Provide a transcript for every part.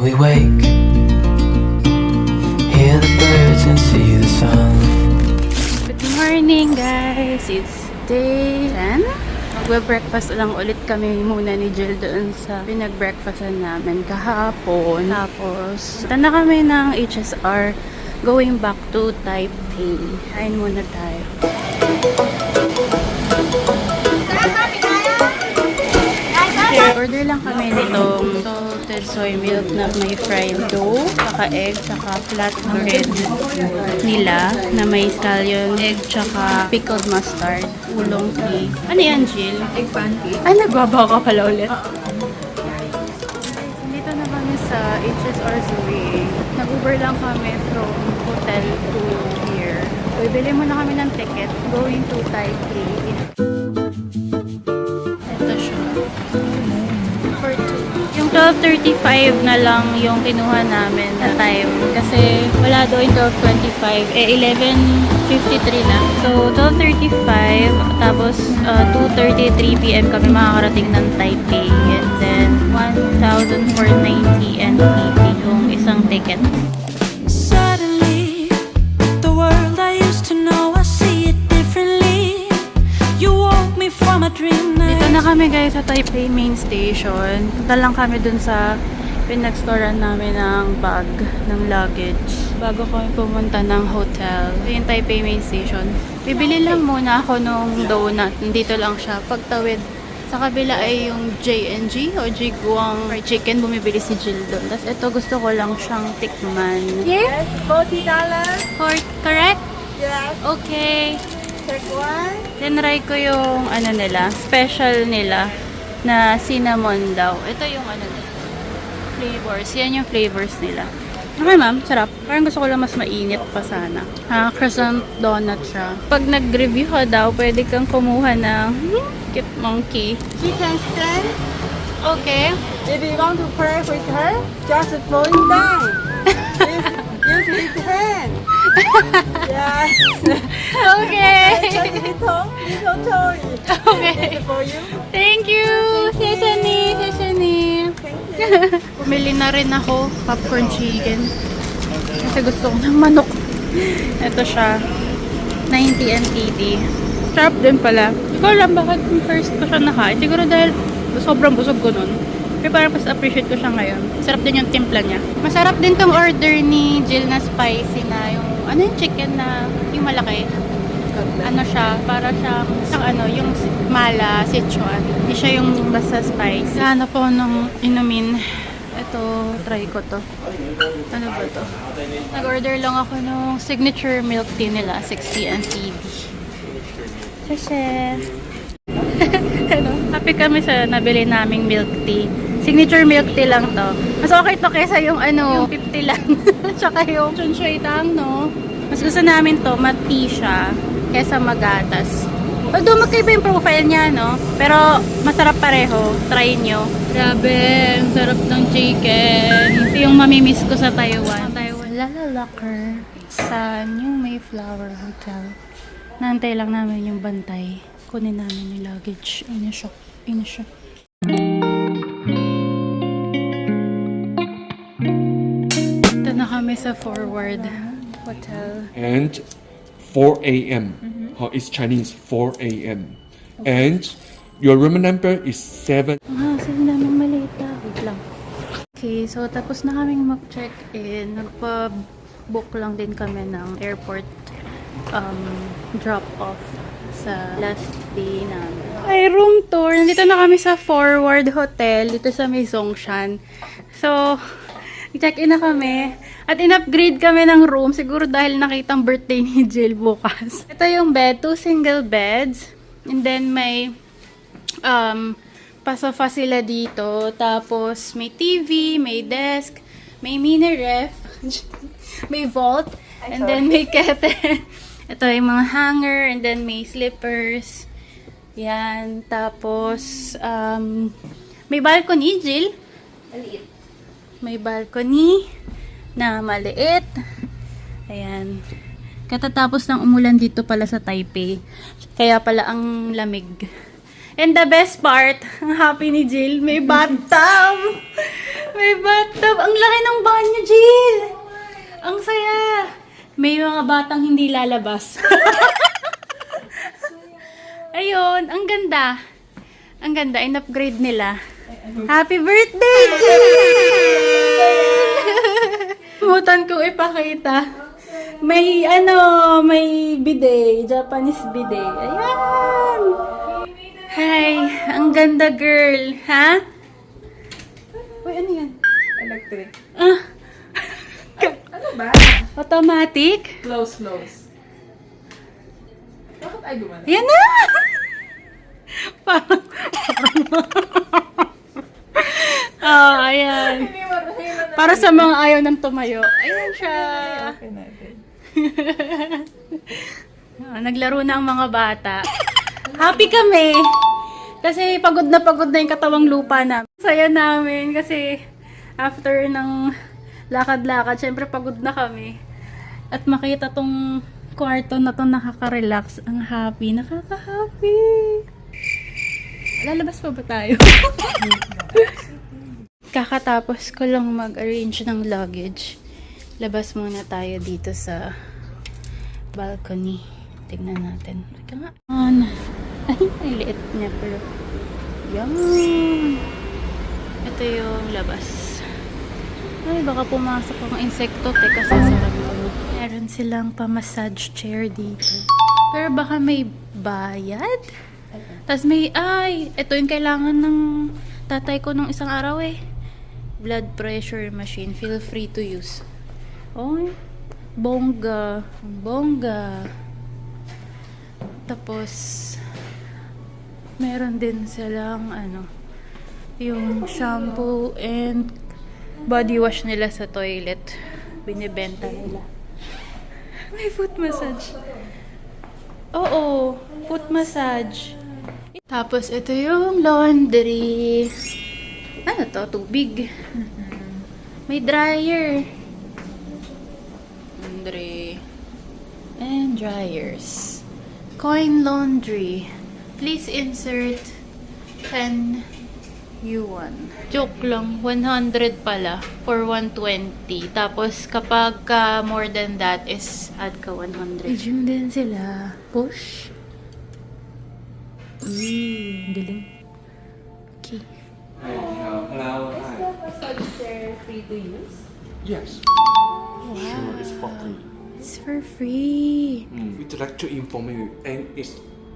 we wake, hear the birds and see the sun. Good morning guys! It's day 10. Magbe-breakfast lang ulit kami muna ni Jill doon sa pinag-breakfastan namin kahapon. Tapos, punta na kami ng HSR going back to Taipei. Kain muna tayo. Order lang kami nitong salted soy milk na may fried dough, saka egg, saka flat bread nila na may scallion, egg, saka pickled mustard, ulong tea. Ano yan, Jill? Egg pancake. Ay, nagbabaw ka pala ulit. Dito na kami sa HSR Zurich. Nag-Uber lang kami from hotel to here. Bibili muna kami ng ticket going to Taipei. Ito siya. For two. Yung 12:35 na lang yung kinuha namin na time. Kasi wala doon 12:25. 11:53 na. So, 12:35. Tapos, 2:33 PM kami makakarating ng Taipei. And then, 1,490 NTP yung isang ticket. Suddenly, the world I used to know, I see it differently. You woke me from a dream. Dito na kami guys sa Taipei Main Station. Punta lang kami dun sa pinag-storean namin ng bag, ng luggage. Bago kami pumunta ng hotel. Ito yung Taipei Main Station. Bibili lang muna ako nung donut. Dito lang siya. Pagtawid sa kabila ay yung J&G o Jiguang fried chicken. Bumibili si Jill doon. Tapos ito gusto ko lang siyang tikman. Yes, $40. Correct? Yes, Okay. take one. Tinry ko yung ano nila, special nila na cinnamon daw. Ito yung ano nila, flavors. Yan yung flavors nila. Okay ma'am, sarap. Parang gusto ko lang mas mainit pa sana. Croissant donut siya. Pag nag-review ka daw, pwede kang kumuha ng cute monkey. She can stand. Okay. If you want to play with her, just falling down. Use his hand. Yes. Okay. Just little toy. Okay. It's for you. Thank you! Sesame! Sesame! Thank you. Pumili na rin ako popcorn chicken. Kasi gusto ko ng manok. Ito siya. 90 NTD. Sarap din pala. Hindi ko alam bakit first ko siya nakain. Siguro dahil sobrang busog ko nun. Pero parang mas appreciate ko siya ngayon. Sarap din yung timpla niya. Masarap din tong order ni Jill na spicy na yung ano yung chicken na yung malaki. Ano siya, para siyang yung mala, Sichuan. Hindi siya yung basta spice. Ano po nung inumin. Ito, try ko to. Ano ba to? Nag-order lang ako nung signature milk tea nila, 60 NTD. Sashe! Happy kami sa nabili naming milk tea. Signature milk tea lang to. Mas okay to kaysa yung yung 50 lang. Tsaka yung chunshui tang, no? Mas gusto namin to, mat-tea siya kaysa magatas. Although magkaiba yung profile niya, no? Pero masarap pareho. Try nyo. Grabe, ang sarap ng chicken. Ito yung mamimiss ko sa Taiwan. Lala Locker sa New Mayflower Hotel. Naantay lang namin yung bantay. Kunin namin yung luggage. Ina siya. Ito na kami sa Forward Hotel. And 4 a.m. It's Chinese 4 a.m. And your room number is 7. Sila naming malita. Wait lang. Okay, so tapos na kaming mag-check-in. Nagpa-book lang din kami ng airport drop-off sa last day namin. Ay, room tour. Nandito na kami sa Forward Hotel. Dito sa may Zhongshan. So, check-in na kami. At in-upgrade kami ng room. Siguro dahil nakitang birthday ni Jill bukas. Ito yung bed. 2 single beds. And then may pasofa sila dito. Tapos may TV, may desk, may mini ref, may vault, and then may kettle. Ito yung mga hanger, and then may slippers. Yan. Tapos may balcony, Jill. Maliit. May balcony na maliit. Ayan. Katatapos ng umulan dito pala sa Taipei. Kaya pala ang lamig. And the best part, ang happy ni Jill, may bathtub! May bathtub! Ang laki may mga batang hindi lalabas. Ayun, ang ganda. Ang ganda, in-upgrade nila. Happy birthday, Jill! Mutan kong ipakita. May may bidet, Japanese bidet. Ayan! Hi, ang ganda girl, ha? Uy, ano yan? Electric. Ah, Ano ba? automatic? Close. Bakit ay gumana? Yan na! Parang... ayan. Para sa mga ayaw ng tumayo. Ayan siya. Okay natin. Naglaro na ang mga bata. Happy kami. Kasi pagod na yung katawang lupa na. Saya namin kasi after ng lakad-lakad, syempre pagod na kami. At makita tong kwarto na to nakaka-relax. Ang happy. Nakaka-happy. Lalabas pa ba tayo? Kakatapos ko lang mag-arrange ng luggage. Labas muna tayo dito sa balcony. Tignan natin. Teka nga. Ay, liit niya pero. Yan. Ito yung labas. Ay, baka pumasok ang insekto. Teka, sasarap ko. Meron silang pa-massage chair dito. Pero baka may bayad? Tapos may, ito yung kailangan ng tatay ko nung isang araw eh. Blood pressure machine. Feel free to use. Oh, bongga. Bongga. Tapos, meron din silang, yung shampoo and body wash nila sa toilet. Binibenta nila. May foot massage. Oo, foot massage. Tapos, ito yung laundry. Ano to? Tubig. May dryer. Laundry. And dryers. Coin laundry. Please insert 10 yuan. Joke lang. 100 pala. For 120. Tapos, kapag more than that is add ka 100. Medium din sila. Push. Dilim. Okay. Hello. Massage chair free to use? Yes. Sure, it's for free. It's for free. We'd like to inform you, and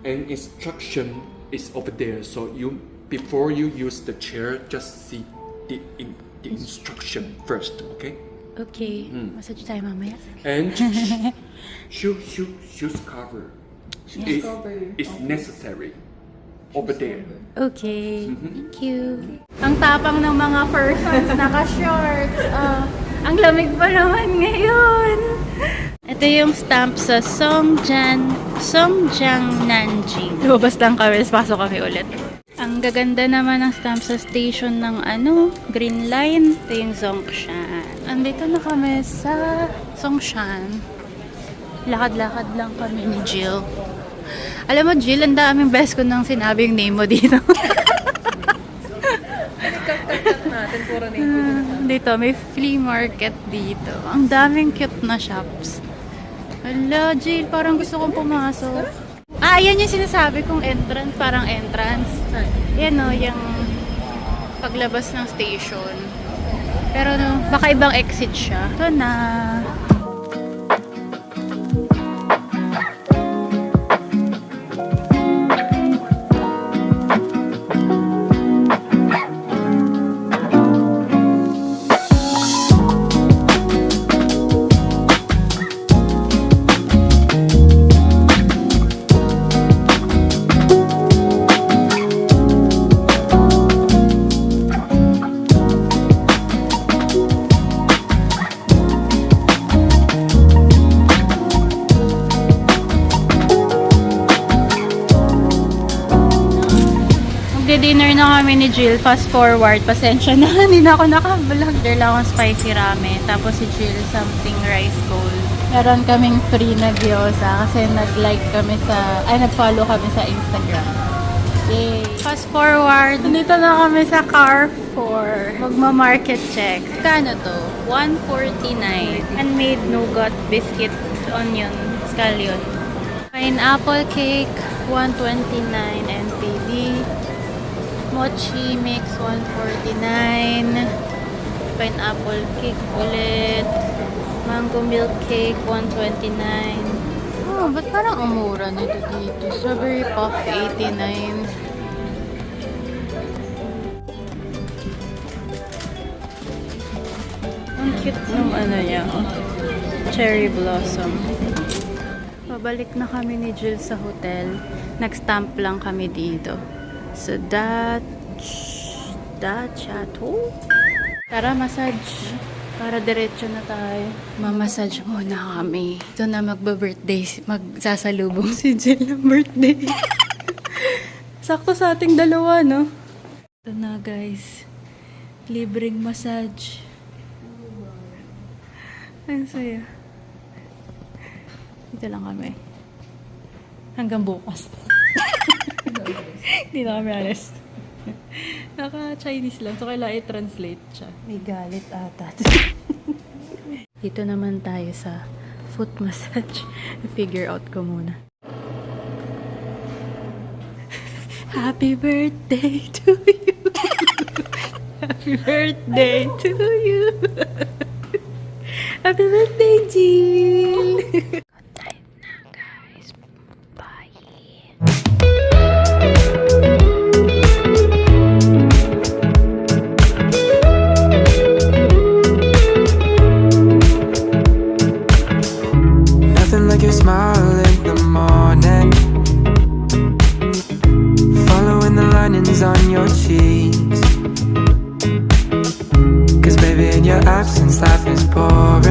instruction is over there. So before you use the chair, just see the instruction first, okay? Okay. Massage tayo mamaya. And shoes cover. It's necessary over there. Okay. Thank you. Ang tapang ng mga fur fans, naka-shorts. Ang lamig pa naman ngayon. Ito yung stamp sa Songjiang Nanjing. Lumabas lang kami, pasok kami ulit. Ang gaganda naman ng stamp sa station ng Green Line. Ito yung Zhongshan. Andito na kami sa Zhongshan. Lakad-lakad lang kami ni Jill. Alam mo, Jill, ang daming best ko nang sinabi yung name mo dito. Natin, puro name. Dito, may flea market dito. Ang daming cute na shops. Hala, Jill, parang gusto kong pumasok. Yan yung sinasabi kong entrance, parang entrance. Yan o, yung paglabas ng station. Pero baka ibang exit siya. Ito na. Dinner na kami ni Jill, fast forward, pasensya na, hindi na ako naka-vlog. There lang akong spicy ramen, tapos si Jill something rice bowl. Meron kaming free na gyoza kasi nag-follow kami sa Instagram. Yay! Fast forward, dito na kami sa Carrefour. Magma-market check. Kano to? $1.49. Handmade nougat biscuit onion, scallion. Pineapple cake, 129 NPD. Mochi mix, 149. Pineapple cake ulit. Mango milk cake, 129. Oh, ba't parang umura nito dito? Strawberry puff, 89. Ang cute nung ano niya. Cherry blossom. Pabalik na kami ni Jill sa hotel. Nag-stamp lang kami dito. So, chateau. Tara, massage. Para diretso na tayo. Mamassage muna kami. Ito na magba-birthday. Magsasalubong si Jill ng birthday. Sakto sa ating dalawa, no? Ito na, guys. Libreng massage. Ang saya. Dito lang kami. Hanggang bukas. Hindi na kami alis. Naka-Chinese lang. So, kailangan i-translate siya. May galit ata. Dito naman tayo sa foot massage. I-figure out ko muna. Happy birthday to you. Happy birthday to you. Happy birthday, Jill. Good time na, guys. Bye. Nothing like your smile in the morning, following the linings on your cheeks. 'Cause baby, in your absence, life is boring.